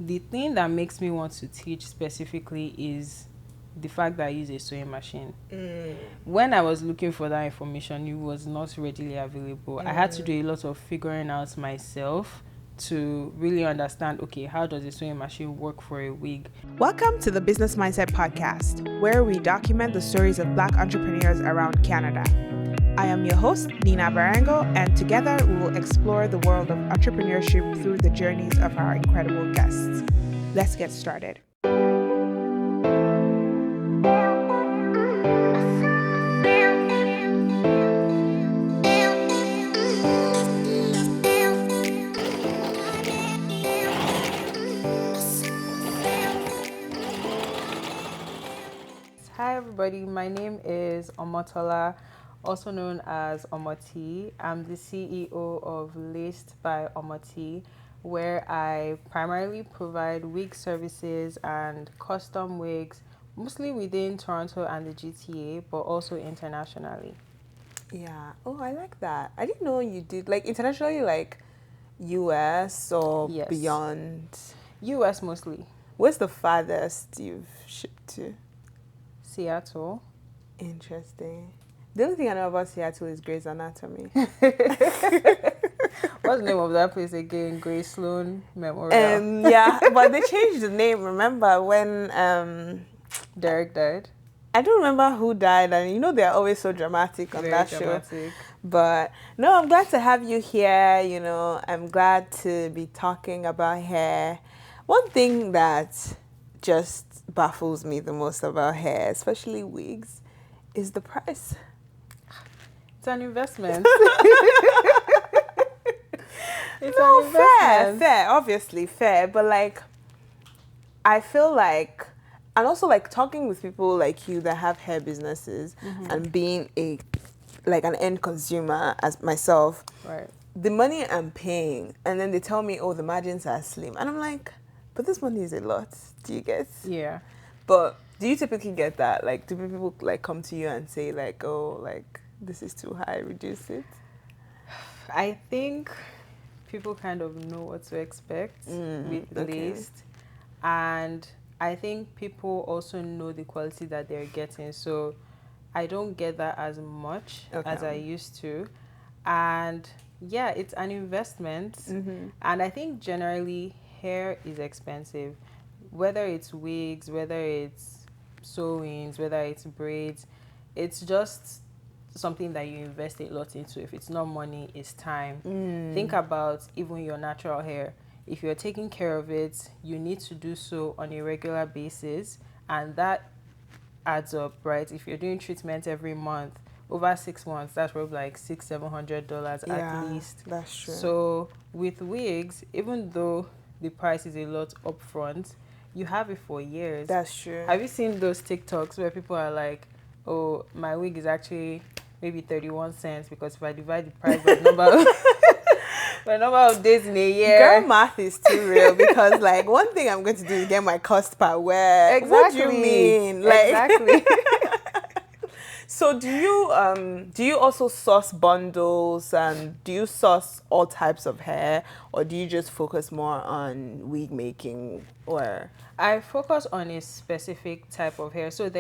The thing that makes me want to teach specifically is the fact that I use a sewing machine. When I was looking for that information, it was not readily available. I had to do a lot of figuring out myself to really understand, okay, how does a sewing machine work for a wig? Welcome to the Business Mindset Podcast, where we document the stories of Black entrepreneurs around Canada. I am your host, Nina Barango, and together we will explore the world of entrepreneurship through the journeys of our incredible guests. Let's get started. Hi everybody, my name is Omotola, also known as Omoteey. I'm the CEO of Laced't by Omoteey, where I primarily provide wig services and custom wigs, mostly within Toronto and the GTA, but also internationally. Yeah. Oh, I like that. I didn't know you did like internationally, like US or Yes. beyond. US mostly. Where's the farthest you've shipped to? Seattle. Interesting. The only thing I know about Seattle is Grey's Anatomy. What's the name of that place again? Grace Sloan Memorial. Yeah, but they changed the name. Remember when Derek died. I don't remember who died, and you know they're always so dramatic on Very that dramatic. show. But no, I'm glad to have you here. You know, I'm glad to be talking about hair. One thing that just baffles me the most about hair, especially wigs, is the price. It's an investment. It's No, an investment. fair, obviously fair, but like, I feel like, and also like talking with people like you that have hair businesses and being like an end consumer as myself, Right. the money I'm paying, and then they tell me, oh, the margins are slim, and I'm like, but this money is a lot. Do you get? Yeah. But do you typically get that? Like, do people like come to you and say like, oh, like this is too high, reduce it? I think people kind of know what to expect with okay. Laced. And I think people also know the quality that they're getting. So I don't get that as much as I used to. And yeah, it's an investment. And I think generally hair is expensive. Whether it's wigs, whether it's sewings, whether it's braids, it's just something that you invest a lot into. If it's not money, it's time. Think about even your natural hair. If you're taking care of it, you need to do so on a regular basis, and that adds up, right? If you're doing treatment every month, over 6 months, that's probably like $600-700 at least. That's true. So with wigs, even though the price is a lot upfront, you have it for years. That's true. Have you seen those TikToks where people are like, oh, my wig is actually maybe 31 cents because if I divide the price by the number of days in a year. Girl math is too real because like one thing I'm going to do is get my cost per wear. Exactly. What do you mean? Like, exactly. So do you also source bundles, and do you source all types of hair, or do you just focus more on wig making? Or I focus on a specific type of hair. So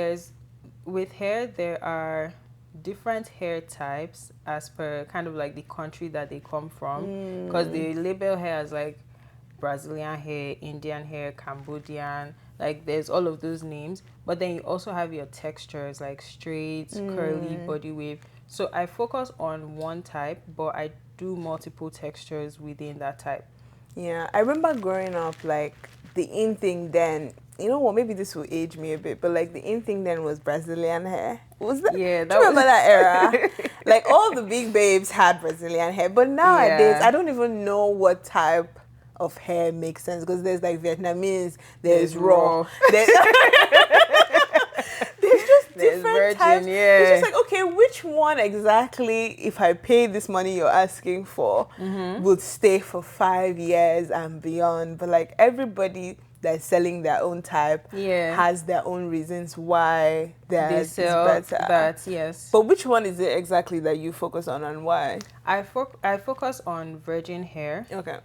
with hair there are different hair types as per kind of like the country that they come from, because they label hair as like Brazilian hair, Indian hair, Cambodian, like there's all of those names. But then you also have your textures like straight, curly, body wave. So I focus on one type, but I do multiple textures within that type. yeah, I remember growing up, like the in thing then. You know what? Maybe this will age me a bit, but like the in thing then was Brazilian hair. Was that? Yeah, do you remember that era? Like all the big babes had Brazilian hair, but nowadays I don't even know what type of hair makes sense, because there's like Vietnamese, there's raw, there's just different virgin, types. yeah. It's just like, okay, which one exactly, if I pay this money you're asking for, would stay for 5 years and beyond? But like everybody, that's selling their own type has their own reasons why they sell better. that, yes. But which one is it exactly that you focus on and why? I focus on virgin hair. Okay.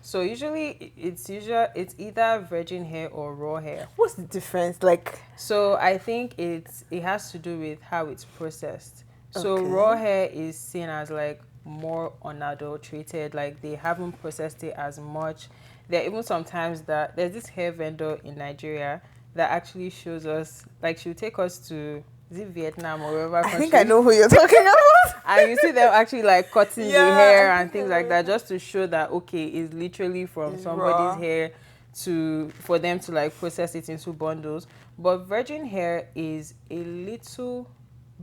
So usually it's either virgin hair or raw hair. What's the difference? Like, so I think it has to do with how it's processed. So raw hair is seen as like more unadulterated, like they haven't processed it as much. There are even sometimes that there's this hair vendor in Nigeria that actually shows us, like she'll take us to, is it Vietnam or wherever country? I think I know who you're talking about. And you see them actually like cutting the hair and things like that, just to show that, okay, it's literally from somebody's hair for them to like process it into bundles. But virgin hair is a little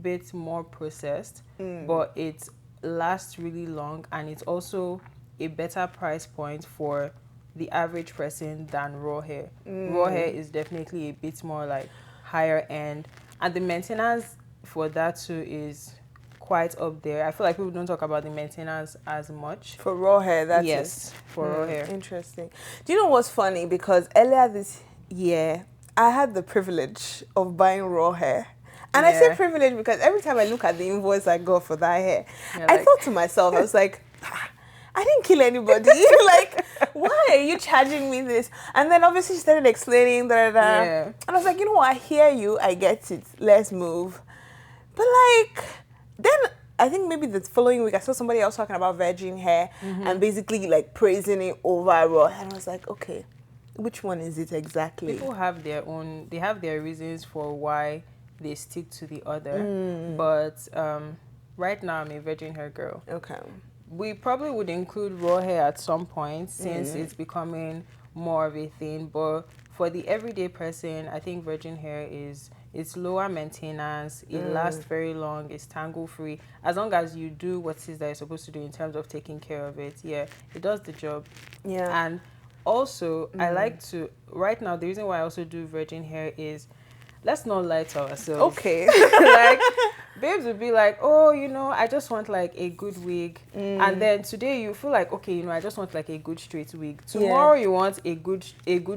bit more processed, but it lasts really long, and it's also a better price point for the average person than raw hair. Raw hair is definitely a bit more like higher end, and the maintenance for that too is quite up there. I feel like people don't talk about the maintenance as much. For raw hair, that's yes, for raw hair. Interesting. Do you know what's funny? Because earlier this year, I had the privilege of buying raw hair. And I say privilege because every time I look at the invoice I got for that hair, I thought to myself, I was like, I didn't kill anybody. Like, why are you charging me this? And then obviously she started explaining, and I was like, you know what, I hear you, I get it, let's move. But like, then I think maybe the following week I saw somebody else talking about virgin hair and basically like praising it over raw hair. And I was like, okay, which one is it exactly? People have their reasons for why they stick to the other. But right now I'm a virgin hair girl. Okay. We probably would include raw hair at some point since it's becoming more of a thing. But for the everyday person, I think virgin hair it's lower maintenance, it lasts very long, it's tangle free. As long as you do what it is that you're supposed to do in terms of taking care of it, it does the job. Yeah. And also, I like to, right now, the reason why I also do virgin hair is, let's not lie to ourselves. Okay. Like, babes would be like, oh, I just want like a good wig. And then today you feel like, okay, I just want like a good straight wig. Tomorrow you want a good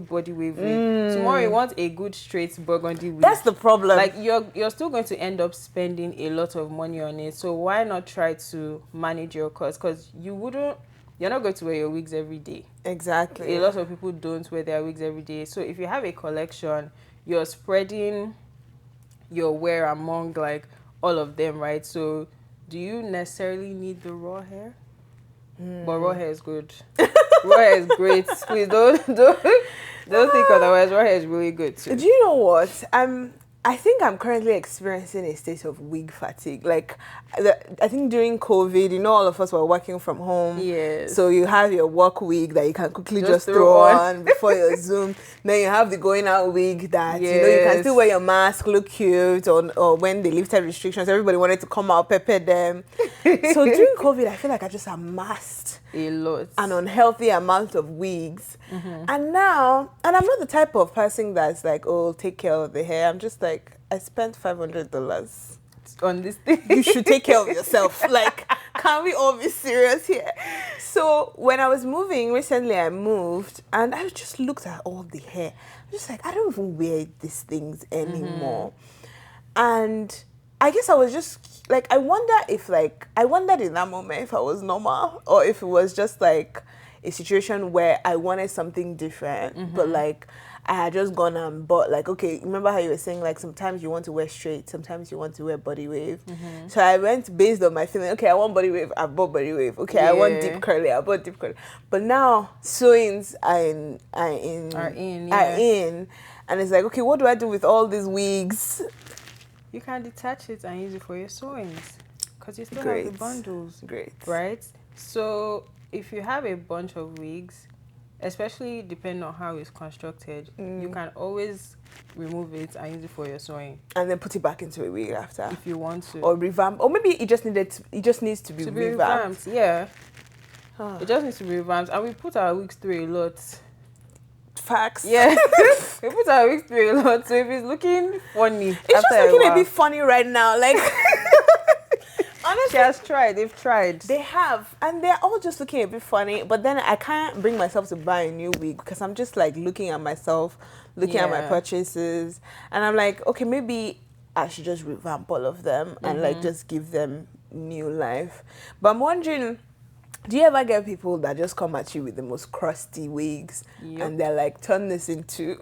body wave wig. Tomorrow you want a good straight burgundy wig. That's the problem. Like you're still going to end up spending a lot of money on it. So why not try to manage your costs? Because you're not going to wear your wigs every day. Exactly. A lot of people don't wear their wigs every day. So if you have a collection, you're spreading your wear among like all of them, right? So do you necessarily need the raw hair? But raw hair is good. Raw hair is great. Please don't think otherwise. Raw hair is really good too. Do you know what? I think I'm currently experiencing a state of wig fatigue. Like, I think during COVID, all of us were working from home. Yes. So you have your work wig that you can quickly just throw on before your Zoom. Then you have the going out wig that, you can still wear your mask, look cute, or when they lifted restrictions, everybody wanted to come out, pepper them. So during COVID, I feel like I just amassed an unhealthy amount of wigs. And now, and I'm not the type of person that's like, oh, take care of the hair. I'm just like, I spent $500 on this thing. You should take care of yourself. Like, can we all be serious here? So when I was moving, recently I moved and I just looked at all the hair. I'm just like, I don't even wear these things anymore. And I guess I was just like, I wondered in that moment if I was normal or if it was just like a situation where I wanted something different, but like I had just gone and bought, like, okay, remember how you were saying, like, sometimes you want to wear straight, sometimes you want to wear body wave. So I went based on my feeling, okay, I want body wave, I bought body wave. Okay, I want deep curly, I bought deep curly. But now sewings are in. And it's like, okay, what do I do with all these wigs? You can detach it and use it for your sewings because you still have the bundles. Great. Right? So if you have a bunch of wigs, especially depending on how it's constructed, you can always remove it and use it for your sewing. And then put it back into a wig after. If you want to. Or revamp. Or maybe it just needs to be revamped. Yeah. It just needs to be revamped. And we put our wigs through a lot. Facts. Yeah. We put our wigs through a lot. So if it's looking funny. It's just looking a bit funny right now. Like, Honestly, She has tried. They've tried. they have, and they're all just looking a bit funny. But then I can't bring myself to buy a new wig because I'm just like looking at myself, looking at my Yeah. purchases, and I'm like, okay, maybe I should just revamp all of them and like just give them new life. But I'm wondering, do you ever get people that just come at you with the most crusty wigs Yep. and they're like, turn this into?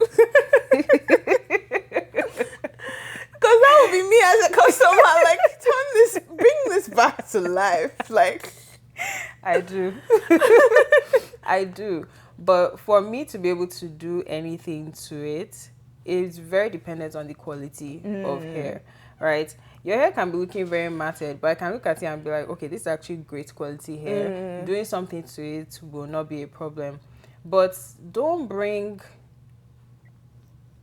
Because that would be me as a customer, like, bring this back to life. Like, I do. I do. But for me to be able to do anything to it, it's very dependent on the quality of hair, right? Your hair can be looking very matted, but I can look at it and be like, okay, this is actually great quality hair. Doing something to it will not be a problem. But don't bring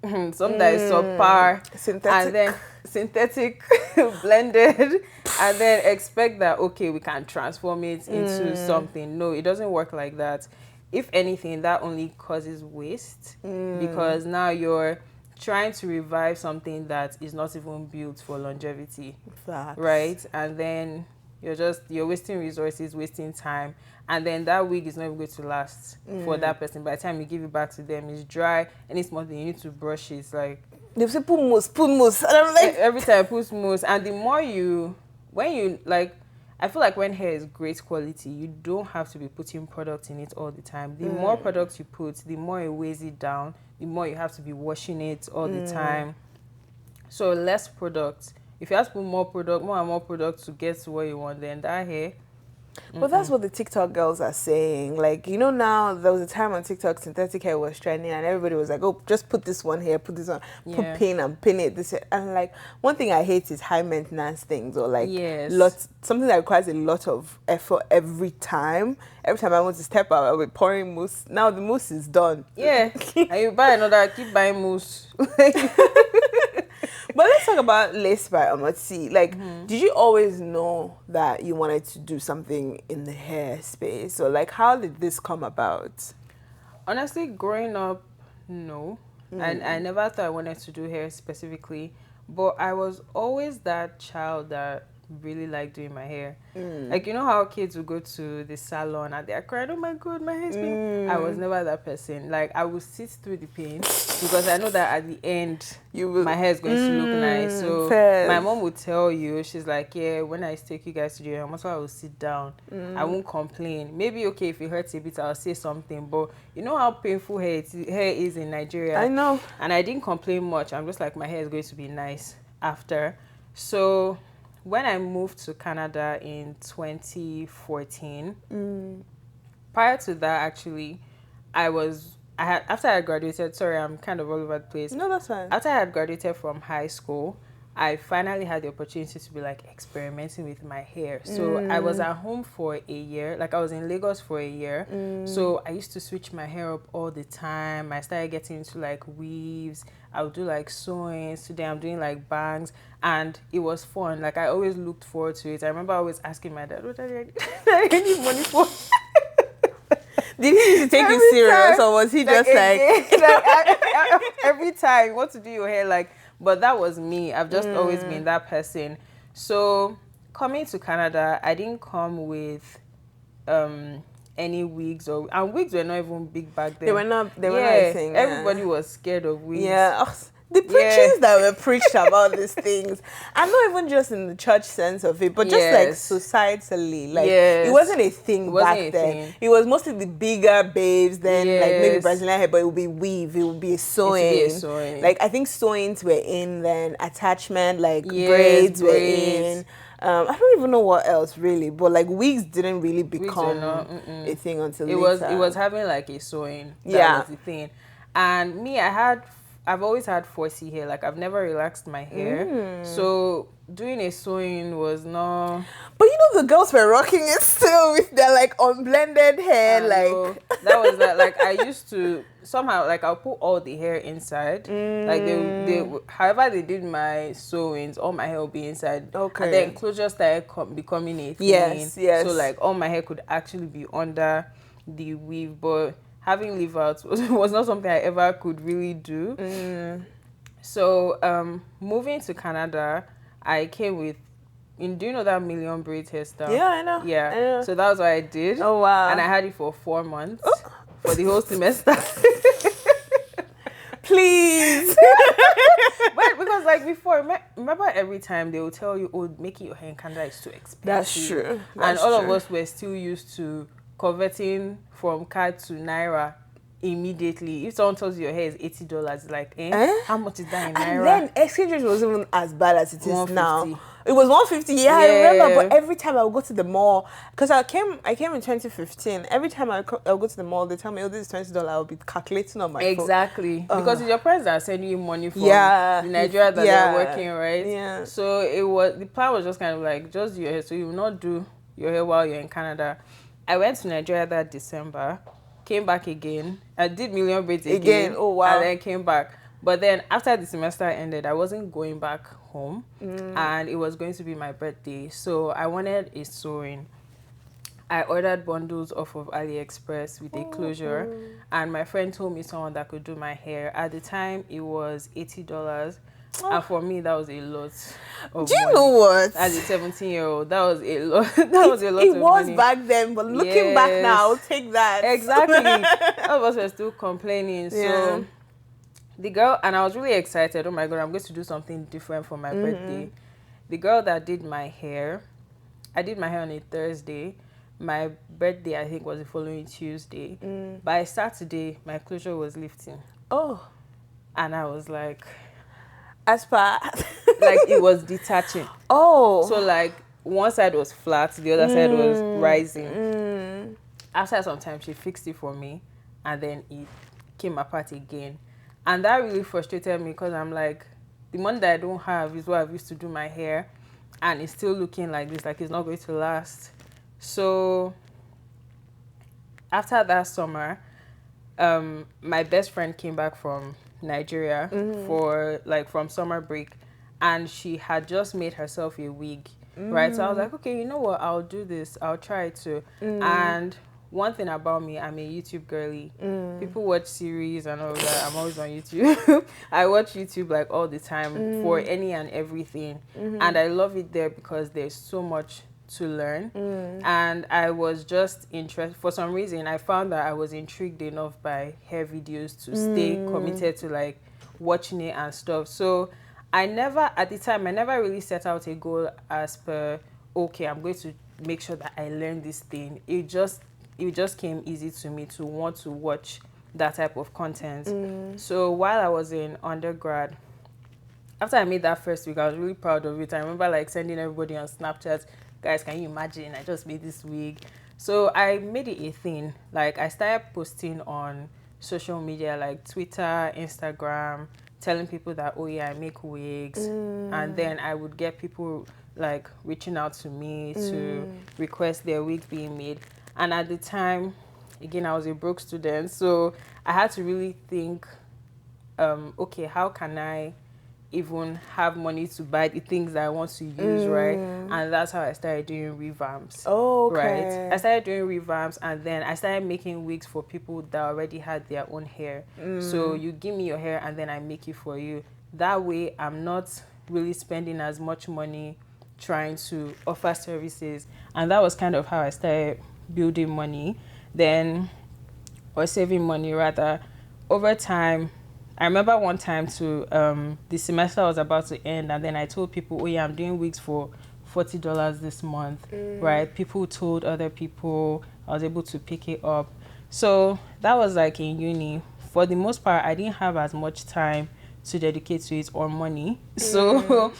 some that is subpar synthetic. and then synthetic blended and then expect that, okay, we can transform it into something. No, it doesn't work like that. If anything, that only causes waste because now you're trying to revive something that is not even built for longevity. Facts. Right? And then you're wasting resources, wasting time, and then that wig is not even going to last for that person. By the time you give it back to them, it's dry, and it's small thing, you need to brush it. Like, They say put mousse, and I'm like, every time I put mousse, and the more I feel like when hair is great quality, you don't have to be putting product in it all the time. The more products you put, the more it weighs it down, the more you have to be washing it all the time. So less product. If you have to put more and more product to get to where you want, then that hair. but that's what the TikTok girls are saying. Like, you know, now there was a time on TikTok synthetic hair was trending, and everybody was like, "Oh, just put this one here, put this one, put Yeah. pin and pin it." This and like one thing I hate is high maintenance things or like Yes. something that requires a lot of effort every time. Every time I want to step out, I'll be pouring mousse. Now the mousse is done. Yeah. And you buy another, keep buying mousse. But let's talk about Lace by Omoteey. Like, did you always know that you wanted to do something in the hair space? Or like, how did this come about? Honestly, growing up, no. And I never thought I wanted to do hair specifically. But I was always that child that really liked doing my hair. Like, you know how kids will go to the salon and they're crying, oh my God, my hair's pain. I was never that person. Like, I would sit through the pain because I know that at the end, my hair is going to look nice. So fair. my mom would tell you, she's like, yeah, when I take you guys to do your hair, I will sit down. I won't complain. Maybe, okay, if it hurts a bit, I'll say something. But you know how painful hair is in Nigeria? I know. And I didn't complain much. I'm just like, my hair is going to be nice after. So when I moved to Canada in 2014, prior to that, actually, after I graduated, sorry, I'm kind of all over the place. No, that's fine. After I had graduated from high school, I finally had the opportunity to be like experimenting with my hair. So I was at home for a year, like I was in Lagos for a year. So I used to switch my hair up all the time. I started getting into like weaves. I would do like sewings. Today I'm doing like bangs, and it was fun. Like I always looked forward to it. I remember always asking my dad, "What are I need money for?" Did he used to take you serious, or was he just like every time you want to do your hair like? But that was me. I've just always been that person. So coming to Canada, I didn't come with any wigs and wigs were not even big back then. They were not a thing. Yeah. Everybody was scared of wigs. Yeah. Ugh, the preachings that were preached about these things, and not even just in the church sense of it, but just like societally, like it wasn't a thing back then. It was mostly the bigger babes, then like maybe Brazilian hair, but it would be weave, it would be a sewing. Like I think sewings were in then, attachment, like braids were in. I don't even know what else really, but like wigs didn't really become a thing until later. It was having like a sewing. That was the thing. And me, I've always had 4C hair. Like I've never relaxed my hair. So doing a sewing was not. But you know the girls were rocking it still with their like unblended hair. That was that. Like I used to somehow like I'll put all the hair inside. Like they however they did my sewings, all my hair will be inside. Okay. And then closure started becoming a thing. Yes. So like all my hair could actually be under the weave, but having leave out was not something I ever could really do. So moving to Canada, I came with do you know that million braid hairstyle? Yeah, I know. Yeah. I know. So that was what I did. Oh, wow. And I had it for 4 months for the whole semester. Please. But because like before, remember every time they will tell you, oh, making your hair in Canada is too expensive. That's true. And all of us were still used to converting from card to naira immediately. If someone tells you your hair is $80, it's like, how much is that in naira? And then exchange rate was even as bad as it is 150. now. It was 150. Yeah, I remember. But every time I would go to the mall, because I came in 2015. Every time I would go to the mall, they tell me, "Oh, this is $20." I would be calculating on my phone. Exactly, because it's your parents that are sending you money from the Nigeria that they're working, right? Yeah. So the plan was just kind of like just do your hair. So you will not do your hair while you're in Canada. I went to Nigeria that December, came back again. I did million braids again. Oh wow! And then came back. But then after the semester ended, I wasn't going back home, and it was going to be my birthday. So I wanted a sewing. I ordered bundles off of AliExpress with a closure, and my friend told me someone that could do my hair. At the time, it was $80. And for me, that was a lot of Do you money. know what? As a 17-year-old, that was a lot. That was a lot of money. It was back then, but looking back now, I'll take that. Exactly. All of us were still complaining. So the girl, and I was really excited. Oh my God, I'm going to do something different for my birthday. The girl that did my hair, I did my hair on a Thursday. My birthday, I think, was the following Tuesday. By Saturday, my closure was lifting. Oh. And I was like... As per... like, it was detaching. Oh. So, like, one side was flat, the other side was rising. After some time, she fixed it for me, and then it came apart again. And that really frustrated me because I'm like, the money that I don't have is what I've used to do my hair, and it's still looking like this, like it's not going to last. So after that summer, my best friend came back from Nigeria from summer break, and she had just made herself a wig, right? So I was like, okay, you know what? I'll do this. I'll try it too. And one thing about me, I'm a YouTube girly. People watch series and all that. I'm always on YouTube. I watch YouTube like all the time for any and everything. And I love it there because there's so much to learn. And I was just interested. For some reason, I found that I was intrigued enough by hair videos to stay committed to like watching it and stuff. So at the time, I never really set out a goal as per, okay, I'm going to make sure that I learn this thing. It just came easy to me to want to watch that type of content. So while I was in undergrad, after I made that first week, I was really proud of it. I remember like sending everybody on Snapchat, guys, can you imagine? I just made this wig. So I made it a thing. Like I started posting on social media like Twitter, Instagram, telling people that, oh yeah, I make wigs. And then I would get people like reaching out to me to request their wigs being made. And at the time, again, I was a broke student, so I had to really think, okay, how can I even have money to buy the things that I want to use, right? And that's how I started doing revamps. Oh, okay. Right? I started doing revamps, and then I started making wigs for people that already had their own hair. So you give me your hair, and then I make it for you. That way, I'm not really spending as much money trying to offer services. And that was kind of how I started building money, or saving money rather. Over time, I remember one time the semester was about to end, and then I told people, oh yeah, I'm doing wigs for $40 this month, right? People told other people, I was able to pick it up. So that was like in uni. For the most part, I didn't have as much time to dedicate to it or money. So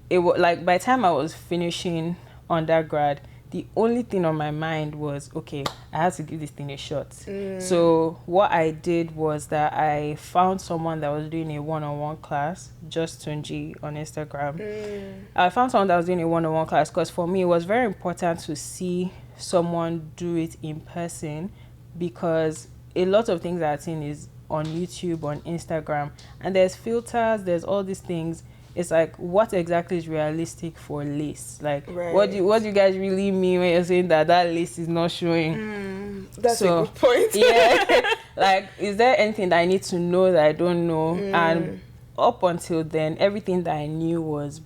it was like by the time I was finishing undergrad, the only thing on my mind was, okay, I have to give this thing a shot. So what I did was that I found someone that was doing a one-on-one class, just Tunji on Instagram. I found someone that was doing a one-on-one class because for me, it was very important to see someone do it in person, because a lot of things that I've seen is on YouTube, on Instagram, and there's filters, there's all these things. It's like, what exactly is realistic for lace? Like, what do you guys really mean when you're saying that lace is not showing? That's a good point. Yeah. Like, is there anything that I need to know that I don't know? And up until then, everything that I knew was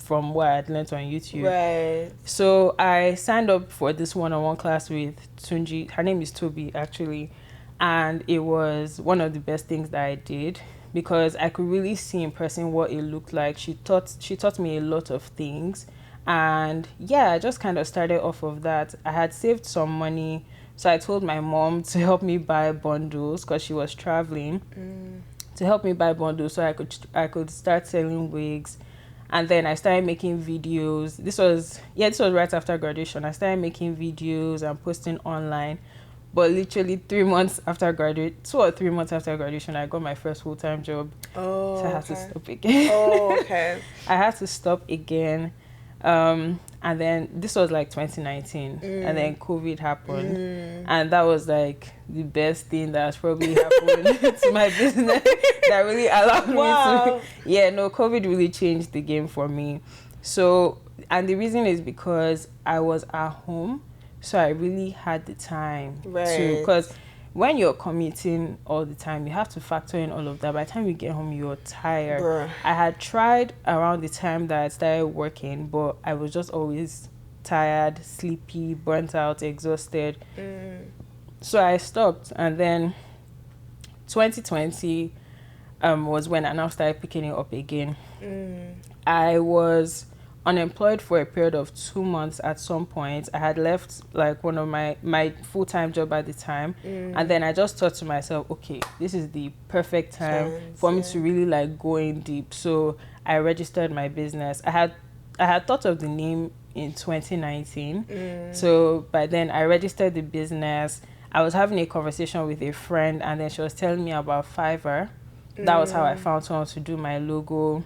from what I had learned on YouTube. Right. So I signed up for this one-on-one class with Tunji. Her name is Toby, actually. And it was one of the best things that I did because I could really see in person what it looked like. She taught me a lot of things. And yeah, I just kind of started off of that. I had saved some money. So I told my mom to help me buy bundles because she was traveling. To help me buy bundles so I could start selling wigs. And then I started making videos. This was right after graduation. I started making videos and posting online. But literally 3 months after 2 or 3 months after graduation, I got my first full-time job. Oh, so I had to stop again. Oh, okay. I had to stop again. And then this was like 2019. And then COVID happened. And that was like the best thing that has probably happened to my business that really allowed me to. Yeah, no, COVID really changed the game for me. So, and the reason is because I was at home. So I really had the time to, because when you're commuting all the time, you have to factor in all of that. By the time you get home, you're tired. Bruh. I had tried around the time that I started working, but I was just always tired, sleepy, burnt out, exhausted. So I stopped. And then 2020 was when I now started picking it up again. I was unemployed for a period of 2 months at some point. I had left like one of my full-time job at the time. And then I just thought to myself, okay, this is the perfect time for me to really like go in deep. So I registered my business. I had thought of the name in 2019. So by then I registered the business. I was having a conversation with a friend and then she was telling me about Fiverr. That was how I found someone to do my logo.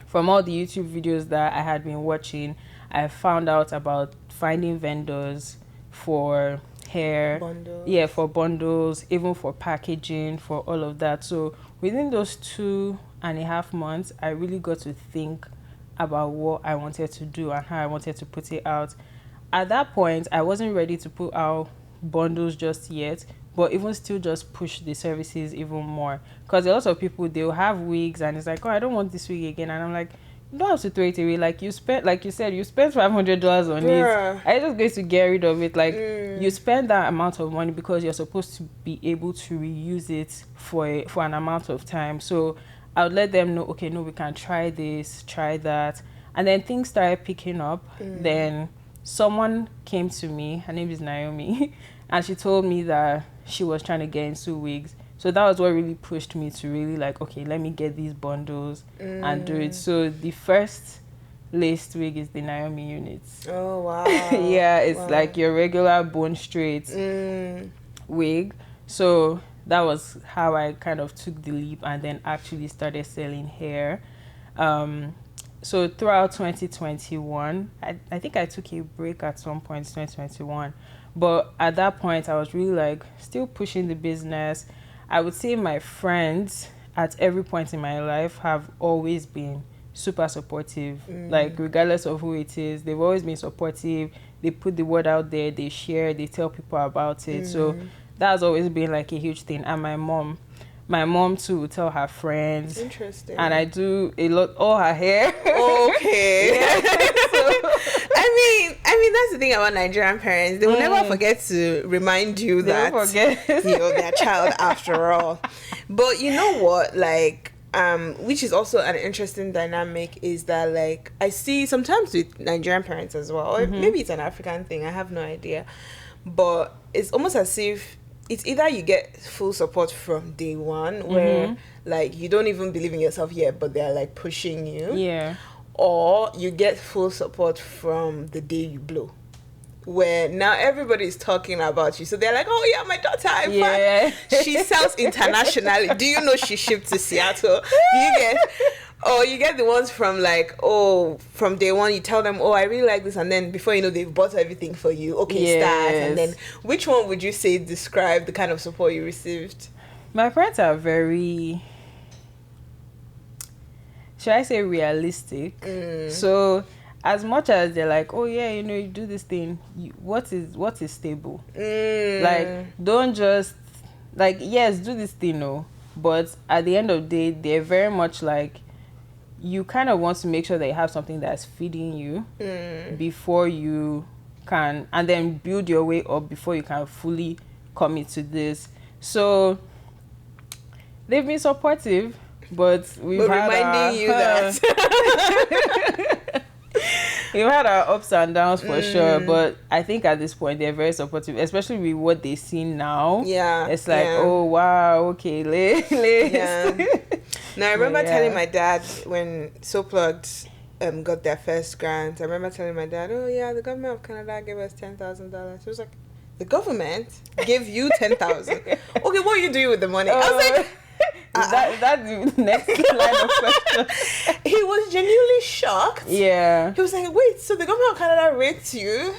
From all the YouTube videos that I had been watching, I found out about finding vendors for hair. Bundles. Yeah, for bundles, even for packaging, for all of that. So within those 2.5 months, I really got to think about what I wanted to do and how I wanted to put it out. At that point, I wasn't ready to put out bundles just yet, but even still just push the services even more, because a lot of people, they'll have wigs and it's like, oh, I don't want this wig again, and I'm like, you don't have to throw it away. Like you spent, like you said, you spent $500 on it. I just going to get rid of it. Like you spend that amount of money because you're supposed to be able to reuse it for an amount of time. So I would let them know, okay, no, we can try this, try that, and then things started picking up. Then someone came to me, her name is Naomi, and she told me that she was trying to get into wigs. So that was what really pushed me to really like, okay, let me get these bundles and do it. So the first laced wig is the Naomi units. Oh, wow. Yeah, it's like your regular bone straight wig. So that was how I kind of took the leap and then actually started selling hair. So throughout 2021, I think I took a break at some point in 2021. But at that point, I was really like still pushing the business. I would say my friends at every point in my life have always been super supportive. Like regardless of who it is, they've always been supportive. They put the word out there, they share, they tell people about it. So that has always been like a huge thing. And my mom too would tell her friends. Interesting. And I do a lot, all her hair. Okay. Yeah. So, I mean that's the thing about Nigerian parents. They will never forget to remind you that you're their child after all. But you know what, like which is also an interesting dynamic is that like I see sometimes with Nigerian parents as well, or maybe it's an African thing, I have no idea. But it's almost as if it's either you get full support from day one, where like you don't even believe in yourself yet, but they're like pushing you. Yeah. Or you get full support from the day you blow, where now everybody is talking about you. So they're like, oh yeah, my daughter, in fact, she sells internationally. Do you know she shipped to Seattle? Do you get... Or you get the ones from like, oh, from day one, you tell them, oh, I really like this. And then before you know, they've bought everything for you. Okay, start. And then which one would you say describe the kind of support you received? My parents are very, should I say, realistic? So as much as they're like, oh yeah, you know, you do this thing, what is stable? Like, don't just, like, yes, do this thing, no. But at the end of the day, they're very much like, you kind of want to make sure that you have something that's feeding you before you can, and then build your way up before you can fully commit to this. So they've been supportive, but we've had reminding you that we've had our ups and downs for sure. But I think at this point they're very supportive, especially with what they see now. Yeah, it's like, oh wow, okay, yeah. Now I remember telling my dad when So Plugged got their first grant. I remember telling my dad, oh yeah, the government of Canada gave us $10,000. He was like, the government gave you 10,000. Okay, what are you doing with the money? I was like, that's the next line of question. He was genuinely shocked. Yeah. He was like, wait, so the government of Canada rates you?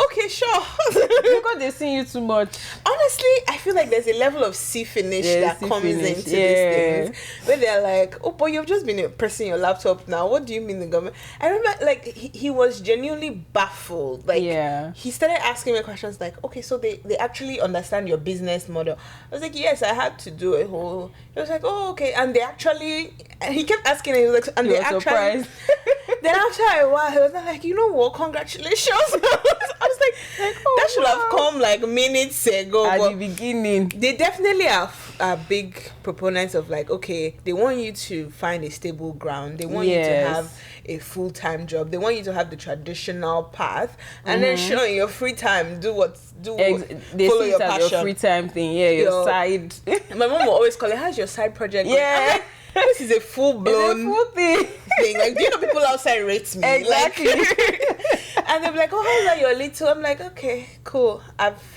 Okay, sure. Because they see you too much. Honestly, I feel like there's a level of finish that comes into these things where they're like, oh, but you've just been pressing your laptop now. What do you mean the government? I remember, like, he was genuinely baffled. Like, he started asking me questions like, okay, so they actually understand your business model. I was like, yes, I had to do a whole. He was like, oh, okay, and they actually. And he kept asking, and he was like, and they actually. Surprised. Then after a while, he was like, you know what? Congratulations. I was like oh, that should have come like minutes ago. At the beginning. They definitely are big proponents of like, okay, they want you to find a stable ground. They want you to have a full-time job. They want you to have the traditional path. And then sure, in your free time, they follow your passion. Your free time thing, your side. My mom will always call it, how's your side project going? Yeah. This is a full-blown thing. Like, do you know people outside rate me? Exactly. Like, and they're like, oh, how's that your little? I'm like, okay, cool. I've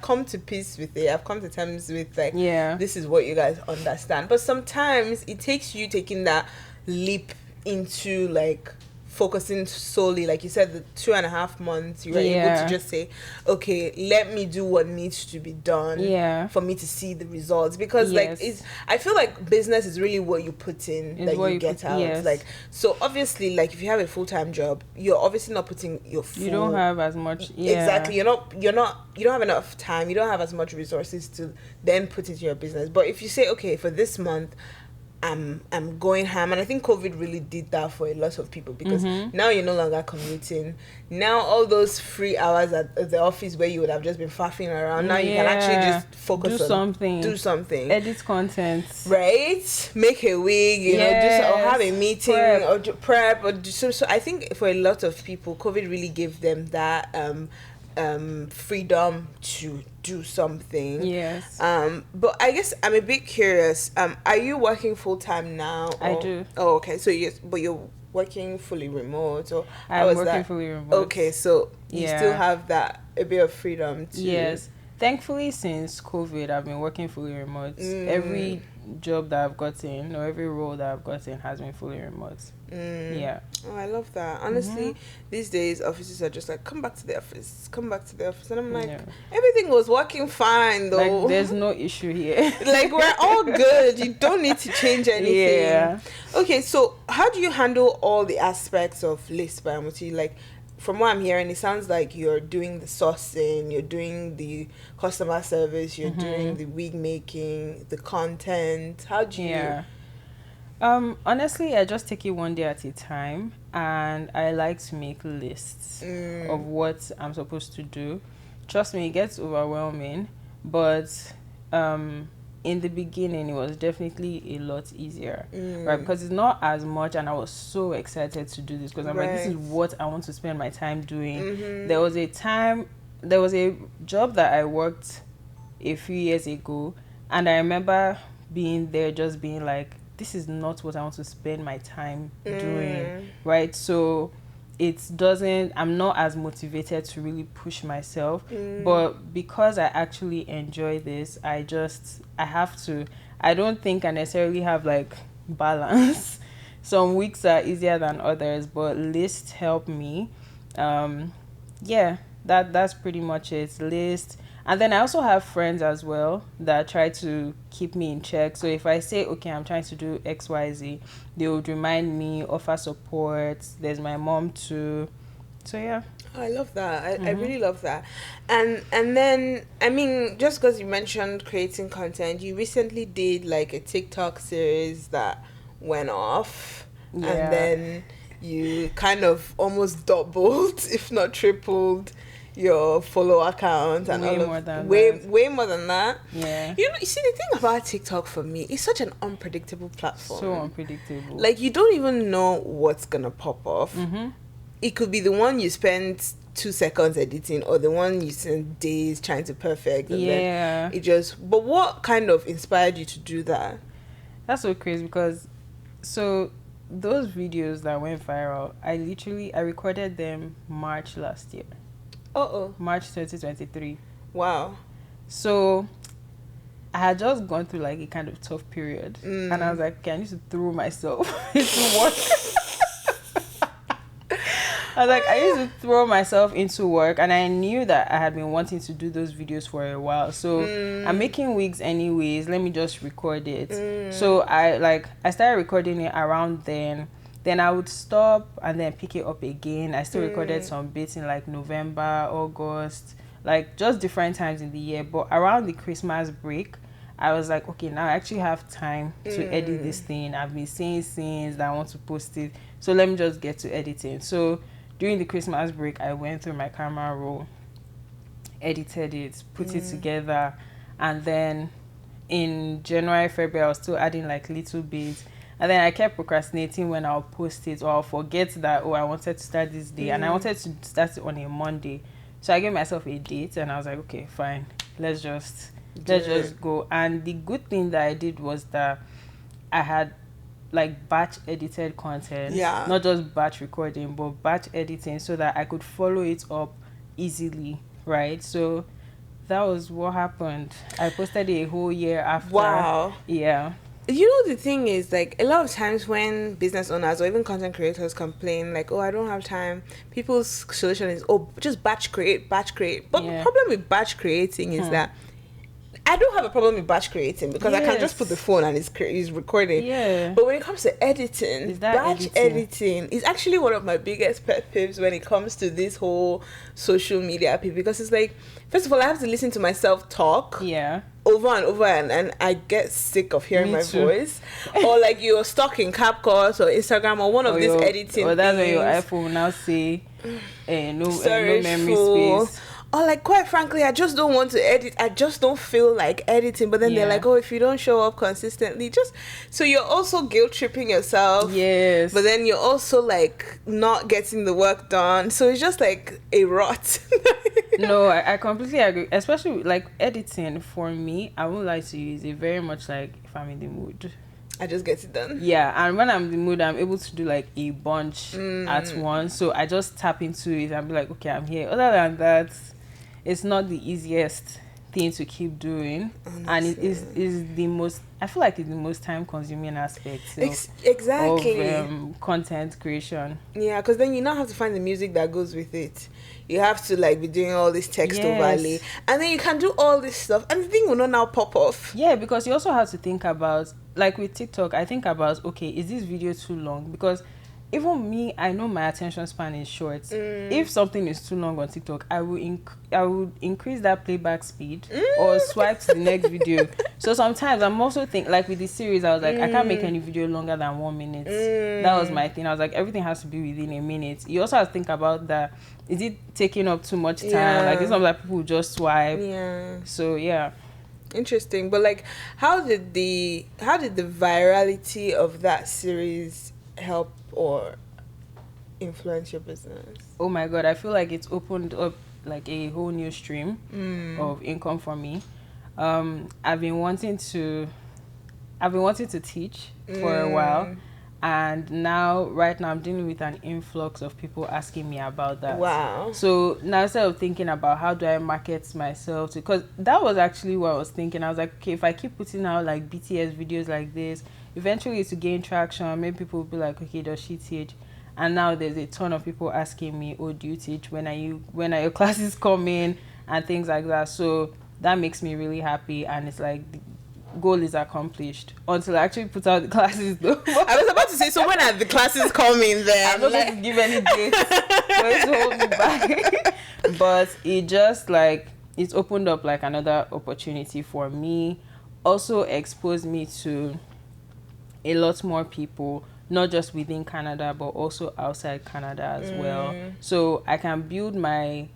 come to peace with it. I've come to terms with like, this is what you guys understand. But sometimes it takes you taking that leap into like focusing solely, like you said, the 2.5 months you were able to just say, okay, let me do what needs to be done for me to see the results, because like I feel like business is really what you put in that you get out. Like, so obviously, like if you have a full-time job, you're obviously not putting your full, you don't have as much exactly, you don't have enough time, you don't have as much resources to then put into your business. But if you say, okay, for this month I'm going ham, and I think COVID really did that for a lot of people, because now you're no longer commuting. Now all those free hours at the office where you would have just been faffing around, now you can actually just focus on do something, edit content, right? Make a wig, you know, or have a meeting, or prep, or so I think for a lot of people, COVID really gave them that freedom to do something. But I guess I'm a bit curious, are you working full-time now? I do. Oh, okay, so but you're working fully remote, or I'm working fully remote. Okay, so you still have that a bit of freedom to thankfully since COVID I've been working fully remote. Every job that I've gotten, or every role that I've gotten, has been fully remote. Oh, I love that. Honestly, these days offices are just like, come back to the office, and I'm like, everything was working fine though. Like, there's no issue here. Like, we're all good. You don't need to change anything. Okay, so how do you handle all the aspects of Laced't by Omoteey? Like, from what I'm hearing, it sounds like you're doing the sourcing, you're doing the customer service, you're doing the wig making, the content. How do you? Honestly, I just take it one day at a time, and I like to make lists of what I'm supposed to do. Trust me, it gets overwhelming, but in the beginning it was definitely a lot easier, right? Because it's not as much, and I was so excited to do this, because I'm like, this is what I want to spend my time doing. There was a job that I worked a few years ago, and I remember being there just being like, this is not what I want to spend my time doing, right? So I'm not as motivated to really push myself, but because I actually enjoy this, I don't think I necessarily have like balance. Some weeks are easier than others, but lists help me. That's pretty much it. List. And then I also have friends as well that try to keep me in check. So if I say, okay, I'm trying to do XYZ, they would remind me, offer support. There's my mom too. So yeah. Oh, I love that. I really love that. And then, I mean, just because you mentioned creating content, you recently did like a TikTok series that went off, Yeah. and then you kind of almost doubled, if not tripled, your follower count, and Way all more of than way that. way more than that. Yeah. You see, the thing about TikTok for me, it's such an unpredictable platform. So unpredictable. Like, you don't even know what's gonna pop off. Mm-hmm. It could be the one you spend 2 seconds editing, or the one you spend days trying to perfect. And Yeah. then it just. But what kind of inspired you to do that? That's so crazy because, so those videos that went viral, I recorded them March last year. March 2023. Wow. So I had just gone through like a kind of tough period, and I was like, okay, I need to throw myself into work. I used to throw myself into work, and I knew that I had been wanting to do those videos for a while. So I'm making wigs anyways. Let me just record it. So I started recording it around then. Then I would stop and then pick it up again. I still recorded some bits in like November, August, like just different times in the year. But around the Christmas break, I was like, okay, now I actually have time to edit this thing. I've been saying since that I want to post it. So let me just get to editing. So during the Christmas break, I went through my camera roll, edited it, put it together. And then in January, February, I was still adding like little bits. And then I kept procrastinating when I'll post it, or I'll forget that, I wanted to start this day. And I wanted to start it on a Monday. So I gave myself a date, and I was like, okay, fine. Let's just go. And the good thing that I did was that I had like batch edited content. Yeah. Not just batch recording, but batch editing, so that I could follow it up easily, right? So that was what happened. I posted a whole year after. Wow. Yeah. You know, the thing is, like, a lot of times when business owners or even content creators complain, like, oh, I don't have time, people's solution is, oh, just batch create. But the problem with batch creating is that I don't have a problem with batch creating, because I can just put the phone and it's recording. Yeah. But when it comes to editing, batch editing is actually one of my biggest pet peeves when it comes to this whole social media people, because it's like, first of all, I have to listen to myself talk. Yeah. Over and over, and I get sick of hearing my voice. Or like you're stuck in CapCut or Instagram or one of these editing or that's things. when your iPhone will now say no Storage memory full. space. Or like, quite frankly, I just don't want to edit. I just don't feel like editing. But then they're like, oh, if you don't show up consistently, so you're also guilt tripping yourself. Yes. But then you're also like not getting the work done. So it's just like a rot. No, I completely agree. Especially like editing, for me, I won't lie to you, is very much like if I'm in the mood, I just get it done. Yeah, and when I'm in the mood, I'm able to do like a bunch at once. So I just tap into it and be like, okay, I'm here. Other than that, it's not the easiest thing to keep doing. Honestly. And it is the most, I feel like it's the most time consuming aspect of content creation. Yeah, because then you now have to find the music that goes with it. You have to like be doing all this text overlay, and then you can do all this stuff, and the thing will not now pop off. Yeah, because you also have to think about, like with TikTok, I think about, okay, is this video too long? Because even me, I know my attention span is short. If something is too long on TikTok, I would increase that playback speed or swipe to the next video. So sometimes I'm also like with this series, I was like, I can't make any video longer than 1 minute. That was my thing. I was like, everything has to be within a minute. You also have to think about that. Is it taking up too much time? Yeah. Like, it's not like people just swipe. Yeah. So yeah. Interesting. But like, how did the virality of that series help or influence your business? Oh my god, I feel like it's opened up like a whole new stream of income for me. I've been wanting to teach for a while, and right now I'm dealing with an influx of people asking me about that. Wow. So now instead of thinking about how do I market myself, because that was actually what I was thinking. I was like, okay, if I keep putting out like BTS videos like this, eventually to gain traction, maybe people will be like, okay, does she teach? And now there's a ton of people asking me, oh, do you teach? When are your classes coming? And things like that. So that makes me really happy, and it's like the goal is accomplished until I actually put out the classes though. I was about to say, so when are the classes coming then? I'm not going to give any dates. Let's hold me back. But it just like, it's opened up like another opportunity for me. Also exposed me to a lot more people, not just within Canada, but also outside Canada as well. So I can build my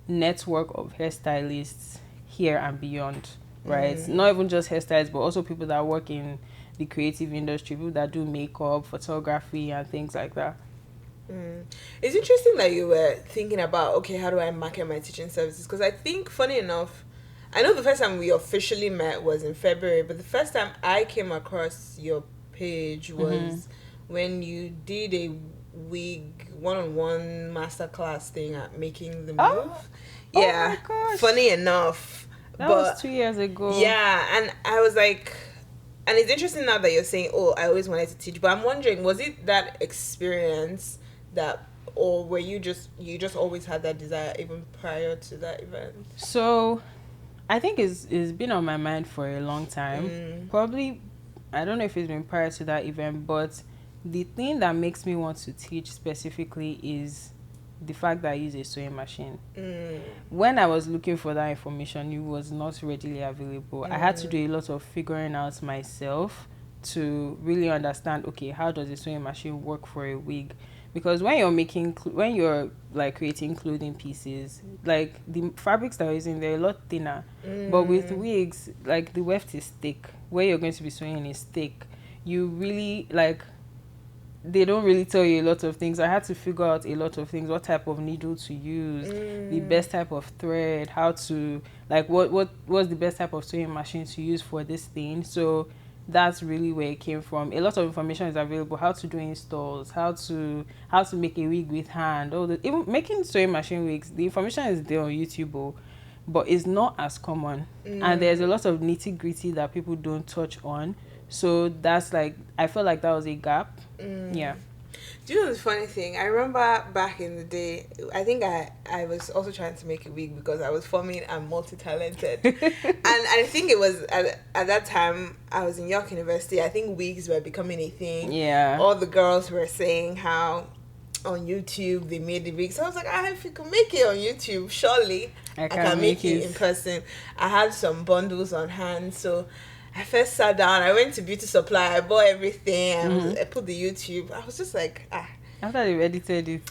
network of hairstylists here and beyond, right? Not even just hairstylists, but also people that work in the creative industry, people that do makeup, photography, and things like that. It's interesting that you were thinking about, okay, how do I market my teaching services? Because I think, funny enough, I know the first time we officially met was in February, but the first time I came across your page was when you did a wig one-on-one masterclass thing at Making the Move. Oh my gosh. Funny enough. That was 2 years ago. Yeah, and I was like, and it's interesting now that you're saying, oh, I always wanted to teach, but I'm wondering, was it that experience that, or were you just always had that desire even prior to that event? So I think it's been on my mind for a long time. Probably, I don't know if it's been prior to that event, but the thing that makes me want to teach specifically is the fact that I use a sewing machine. When I was looking for that information, it was not readily available. I had to do a lot of figuring out myself to really understand, okay, how does a sewing machine work for a wig? Because when you're like creating clothing pieces, like the fabrics that are using, they're a lot thinner. But with wigs, like the weft is thick. Where you're going to be sewing is thick. You really like, they don't really tell you a lot of things. I had to figure out a lot of things, what type of needle to use, the best type of thread, how to, like, what was the best type of sewing machine to use for this thing. So that's really where it came from. A lot of information is available, how to do installs, how to make a wig with hand, even making sewing machine wigs. The information is there on YouTube, but it's not as common. And there's a lot of nitty-gritty that people don't touch on. So that's like, I felt like that was a gap. Yeah. Do you know the funny thing? I remember back in the day, I think I was also trying to make a wig because I was forming and multi-talented. And I think it was at that time, I was in York University. I think wigs were becoming a thing. Yeah. All the girls were saying how on YouTube they made the wigs. So I was like, if you can make it on YouTube, surely I can make it in person. I had some bundles on hand, so I first sat down, I went to beauty supply, I bought everything, I put the YouTube. I was just like, After they've edited it.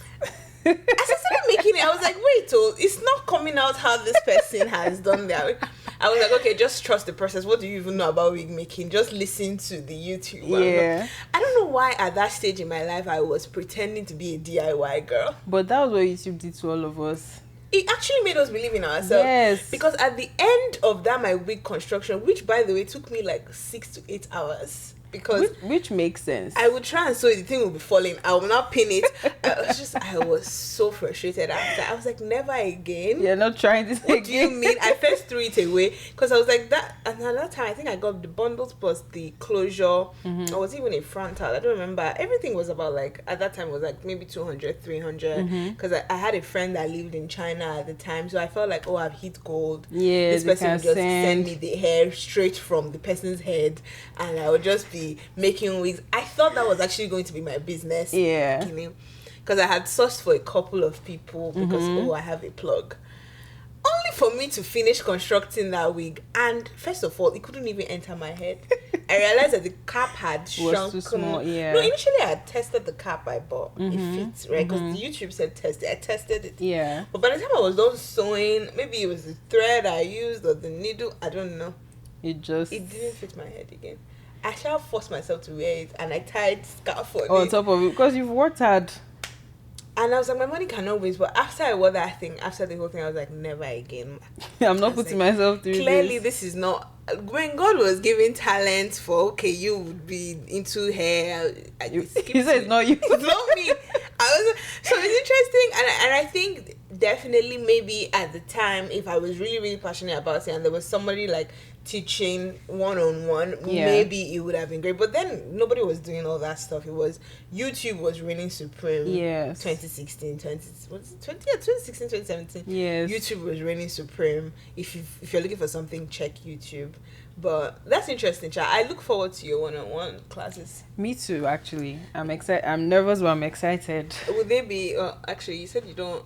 As I started making it, I was like, wait, it's not coming out how this person has done that. I was like, okay, just trust the process. What do you even know about wig making? Just listen to the YouTube. Yeah. I don't know why at that stage in my life I was pretending to be a DIY girl. But that was what YouTube did to all of us. It actually made us believe in ourselves. Yes. Because at the end of that, my wig construction, which by the way took me like 6 to 8 hours. Because which makes sense. I would try and sew it, the thing would be falling. I will not pin it. I was so frustrated after. I was like, never again. You're not trying this what again. Do you mean? I first threw it away because I was like that. And at that time, I think I got the bundles plus the closure. I was even a frontal. I don't remember. Everything was about like, at that time, it was like maybe 200, 300. Because I had a friend that lived in China at the time. So I felt like, I've hit gold. Yeah, this person would just send me the hair straight from the person's head. And I would just be making wigs. I thought that was actually going to be my business. Yeah. Because I had sourced for a couple of people because I have a plug. Only for me to finish constructing that wig, and first of all, it couldn't even enter my head. I realized that the cap had shrunk. Too small, yeah. No, initially I had tested the cap I bought. It fits, right? Because the YouTube said test it. I tested it. Yeah. But by the time I was done sewing, maybe it was the thread I used or the needle. I don't know. It didn't fit my head again. I shall force myself to wear it, and I tied scarf on it. On top of it, because you've worked hard. And I was like, my money cannot waste. But after I wore that thing, after the whole thing, I was like, never again. I'm not putting myself through clearly, this is not... When God was giving talent for, okay, you would be into hair. He said it's not you. It's not me. So it's interesting. And I think definitely maybe at the time, if I was really, really passionate about it and there was somebody like teaching one-on-one, maybe it would have been great. But then nobody was doing all that stuff. It was YouTube was reigning supreme. Yes. 2016, 2017. Yes. YouTube was reigning supreme. If you're looking for something, check YouTube. But that's interesting, Cha. I look forward to your one-on-one classes. Me too, actually. I'm excited. I'm nervous, but I'm excited. Would they be? Actually, you said you don't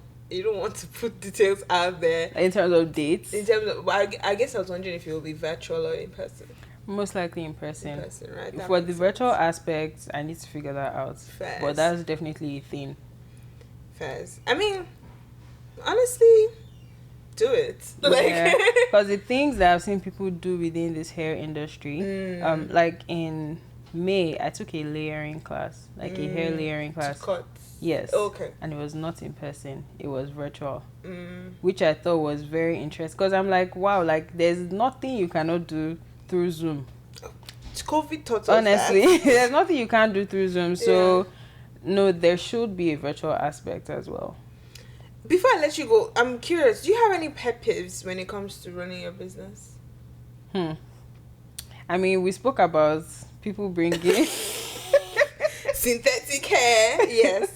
want to put details out there In terms of dates? In terms of, I guess I was wondering if it will be virtual or in person. Most likely in person. In person, right? That For the makes virtual sense. aspects, I need to figure that out. Fairs. But that's definitely a thing. Fairs. I mean, honestly, do it. Yeah, because the things that I've seen people do within this hair industry, like in May, I took a layering class, like a hair layering class. To cut. Yes. Okay. And it was not in person; it was virtual, which I thought was very interesting. Because I'm like, wow, like there's nothing you cannot do through Zoom. COVID taught us Honestly, that. there's nothing you can't do through Zoom. So, no, there should be a virtual aspect as well. Before I let you go, I'm curious. Do you have any pet peeves when it comes to running your business? I mean, we spoke about people bringing Synthetic hair. Yes.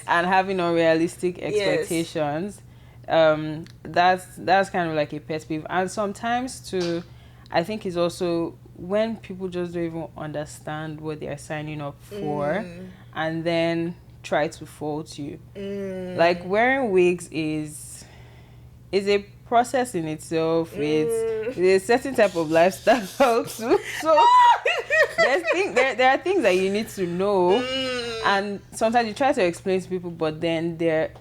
and having unrealistic expectations. That's kind of like a pet peeve. And sometimes too, I think it's also when people just don't even understand what they are signing up for, and then try to fault you. Like wearing wigs is a process in itself. It's a certain type of lifestyle too. So there are things that you need to know, and sometimes you try to explain to people, but then their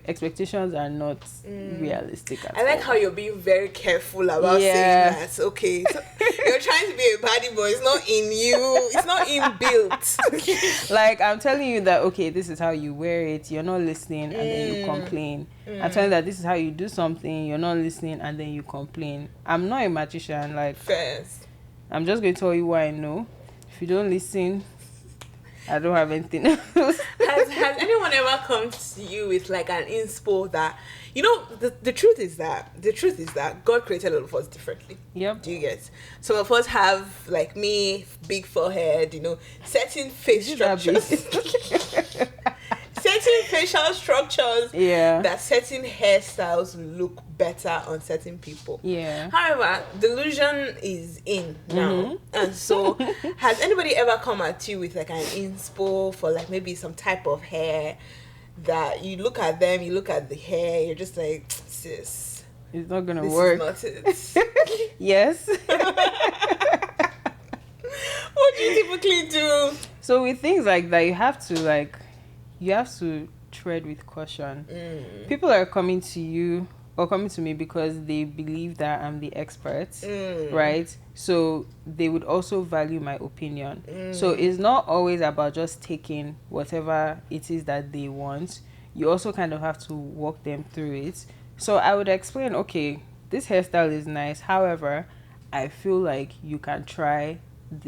expectations are not realistic at all. I like how you're being very careful about saying that. Okay, so you're trying to be a baddie, but it's not in you. It's not inbuilt. Like I'm telling you that, okay, this is how you wear it. You're not listening, and then you complain. I'm telling you that this is how you do something. You're not listening, and then you complain. I'm not a magician. Like First, I'm just going to tell you what I know. If you don't listen, I don't have anything else. has anyone ever come to you with like an inspo that, you know, the truth is that God created all of us differently. Yep. Do you get? Some of us have, like me, big forehead, you know, certain face structures. Certain facial structures that certain hairstyles look better on certain people. Yeah. However, delusion is in now. And so has anybody ever come at you with like an inspo for like maybe some type of hair that you look at them, you look at the hair, you're just like, sis, it's not gonna this work. is not it. Yes. What do you typically do? So with things like that, you have to tread with caution. People are coming to you or coming to me because they believe that I'm the expert, right? So they would also value my opinion. So it's not always about just taking whatever it is that they want. You also kind of have to walk them through it. So I would explain, okay, this hairstyle is nice. However, I feel like you can try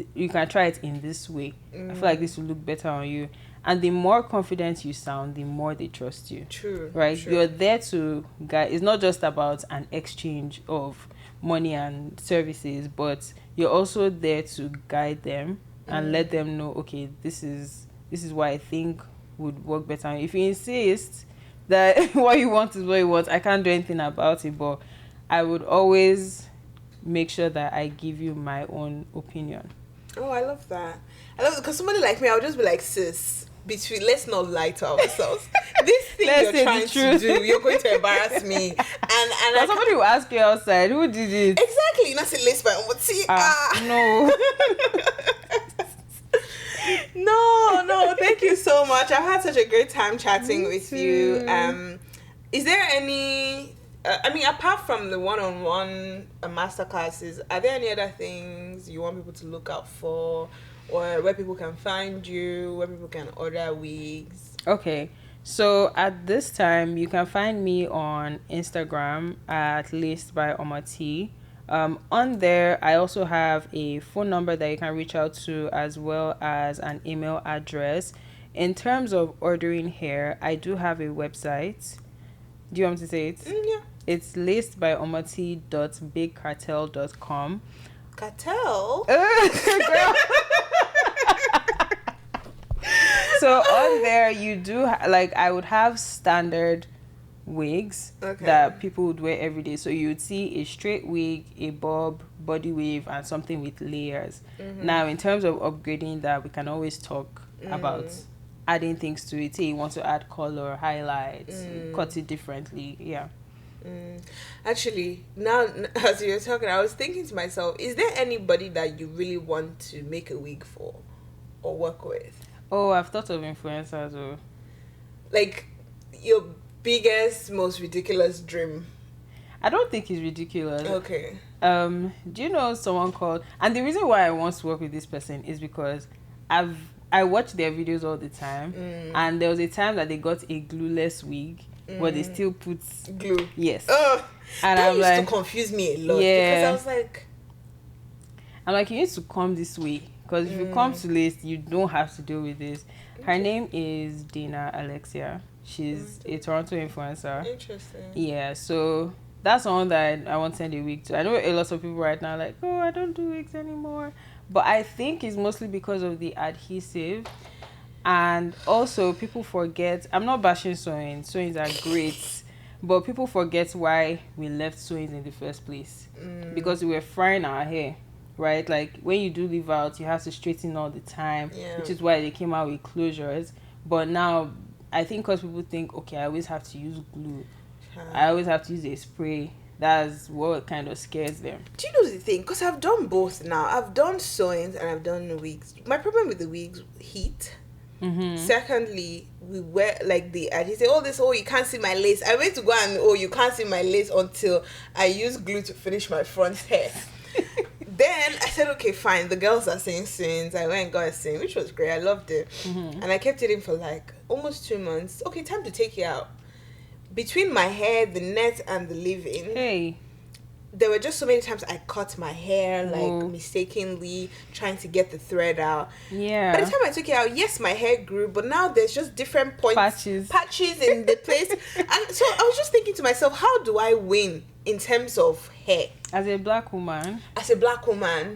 it in this way. I feel like this will look better on you. And the more confident you sound, the more they trust you. True. Right? True. You're there to guide. It's not just about an exchange of money and services, but you're also there to guide them and let them know, okay, this is what I think would work better. If you insist that what you want is what you want, I can't do anything about it, but I would always make sure that I give you my own opinion. Oh, I love that. I love it because somebody like me, I would just be like, sis, let's not lie to ourselves. This thing you're trying to do, you're going to embarrass me. And somebody will ask you outside, who did it? Exactly. Not say Laced't by Omoteey. No. No, thank you so much. I've had such a great time chatting with you. Is there any apart from the one-on-one masterclasses, are there any other things you want people to look out for, or where people can find you, where people can order wigs? Okay, so at this time you can find me on Instagram at Laced't by Omoteey. On there, I also have a phone number that you can reach out to, as well as an email address. In terms of ordering hair, I do have a website. Do you want me to say it? Yeah. It's lacedbyomotey.bigcartel.com. Cartel? Girl. So on there, you do I would have standard wigs that people would wear every day. So you would see a straight wig, a bob, body wave, and something with layers. Now, in terms of upgrading that, we can always talk about adding things to it. Say you want to add color, highlights, cut it differently. Yeah. Actually, now as you're talking, I was thinking to myself, is there anybody that you really want to make a wig for or work with? Oh, I've thought of influencers. Oh, Like, your biggest, most ridiculous dream. I don't think it's ridiculous. Okay. Do you know someone called? And the reason why I want to work with this person is because I watch their videos all the time, and there was a time that they got a glueless wig, but they still put glue. Yes. And that I'm used to confuse me a lot. Because I was like, you need to come this way, because if you come to Lace, you don't have to deal with this. Her name is Dina Alexia. She's a Toronto influencer. Interesting. Yeah, so that's one that I want to send a wig to. I know a lot of people right now are like, oh, I don't do wigs anymore. But I think it's mostly because of the adhesive. And also, people forget, I'm not bashing sewing. Sewings are great. But people forget why we left sewings in the first place. Because we were frying our hair, right? Like, when you do leave out, you have to straighten all the time. Which is why they came out with closures. But now, I think because people think, okay, I always have to use glue. I always have to use a spray. That's what kind of scares them. Do you know the thing? Because I've done both now. I've done sewings and I've done wigs. My problem with the wigs, heat. Secondly, we wear like they say, oh, you can't see my lace. I went to go and you can't see my lace until I use glue to finish my front hair. Then I said, okay, fine. The girls are saying sewings. I went and got a sewing, which was great. I loved it. And I kept it in for like almost 2 months. Okay, time to take it out. Between my hair, the net, and the leave-in, there were just so many times I cut my hair, like, mistakenly, trying to get the thread out. Yeah. By the time I took it out, yes, my hair grew, but now there's just different points. Patches in the place. And so I was just thinking to myself, how do I win in terms of hair? As a black woman,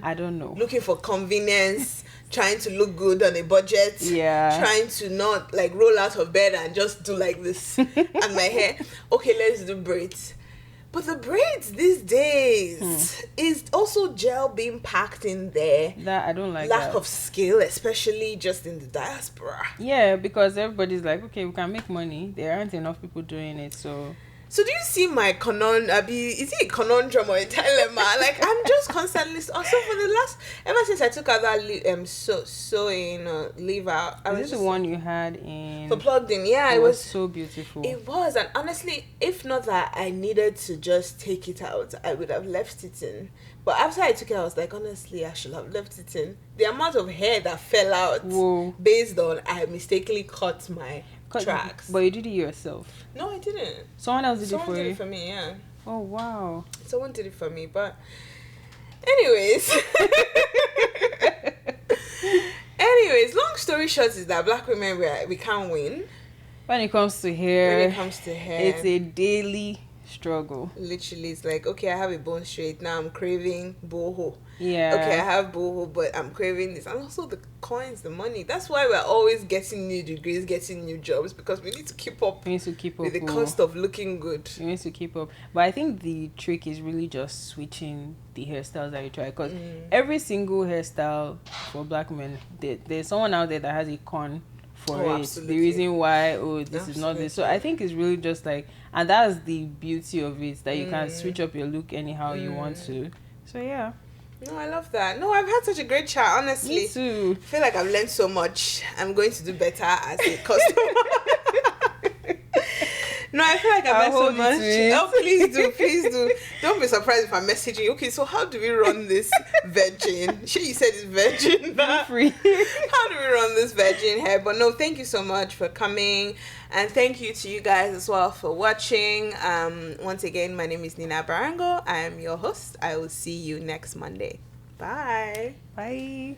I don't know. Looking for convenience, trying to look good on a budget. Yeah. Trying to not, like, roll out of bed and just do like this. And my hair, okay, let's do braids. But the braids these days is also gel being packed in there. That I don't like. Lack of skill, especially just in the diaspora. Yeah, because everybody's like, okay, we can make money. There aren't enough people doing it, so. So do you see my is it a conundrum or a dilemma? Like, I'm just constantly. Also, for the last, ever since I took out that sewing leave out, Is this the one you had in? For plugged in, yeah, it was so beautiful. It was, and honestly, if not that I needed to just take it out, I would have left it in. But after I took it, I was like, honestly, I should have left it in. The amount of hair that fell out based on I mistakenly cut my tracks. But you did it yourself? No, I didn't. Someone else did Someone it for you? did it for me, yeah. Oh, wow. Someone did it for me, but anyways. Long story short is that black women, we can't win. When it comes to hair, it's a daily struggle. Literally, it's like, okay, I have a bone straight, now I'm craving boho. Yeah. Okay, I have boho, but I'm craving this. And also the coins, the money. That's why we're always getting new degrees, getting new jobs, because we need to keep up. We need to keep up with the cost of looking good. We need to keep up. But I think the trick is really just switching the hairstyles that you try, because every single hairstyle for black men, there's someone out there that has a con for it. Absolutely. The reason why this is not this. So I think it's really just like, and that's the beauty of it, that you can switch up your look anyhow you want to. So yeah. No, I love that. No, I've had such a great chat, honestly. Me too. I feel like I've learned so much. I'm going to do better as a customer. No, I feel like I've learned so much. Oh, please do. Don't be surprised if I'm messaging. Okay, so how do we run this virgin? Sure, you said it's virgin. Free. How do we run this virgin hair? But no, thank you so much for coming. And thank you to you guys as well for watching. Once again, my name is Nina Barango. I am your host. I will see you next Monday. Bye. Bye.